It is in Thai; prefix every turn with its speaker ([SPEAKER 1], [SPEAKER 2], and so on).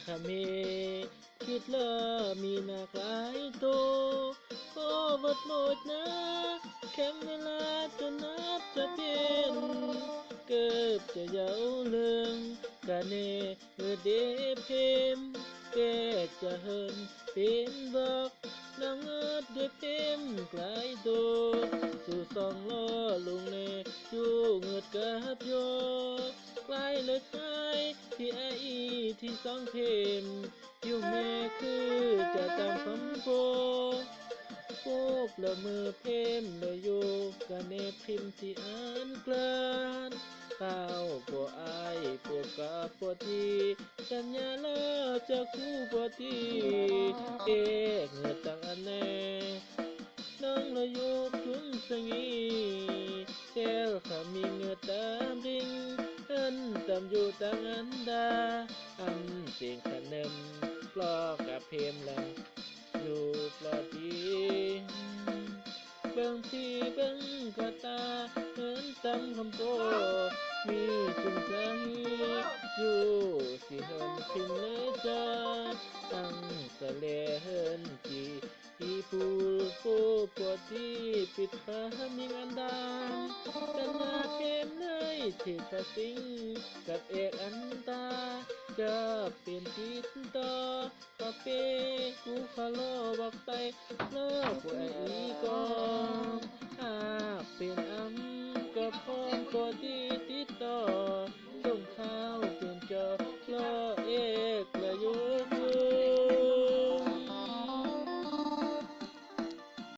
[SPEAKER 1] ขะเมคิดเลอมีหน้ากหลายโตก็บดโลดนะแคมเวลาจะนับจะเพียนเกิบจะเยาเลืองกะเนเมื่อเดเพมแกจะเฮินเป็นบอกนางเอิดด้วยเพมกลายโตสู่สองล้อลุงเนอยู่เงิดกับโยกลายเลยทายที่ไอที่สองเพมอยู่แม่คือจะจำคำโพโป๊บละมือเพมละโยกะเนพิมพ์ที่อ่านกลานข้าวปัวอายปัวกะปัวทีสัญญาลาจะคู่ปัวทีเอกเงือตังอันแน่น้องละโยกทุ่งสงีแก้วขามีเงือตามริงเอินตำอยู่ตังอันดาอันเสียงขนมปลอกกะเพมละ อยู่ปลอดดีเบิ่งพี่เบิ่งกะตาเหินตำคำโปมีจุงใจอยู่สิเหินพิมเลยจ้าตั้งสะเลเหินจีอีผู้ผู้ปวดที่ปิดฟ้ามีงานดามสัญญาเกมเลยที่ประสิงกับเอกอันตาจะเป็นติดต่อ คาเฟ่กูคาโลบอกไตเลิกกูไออีค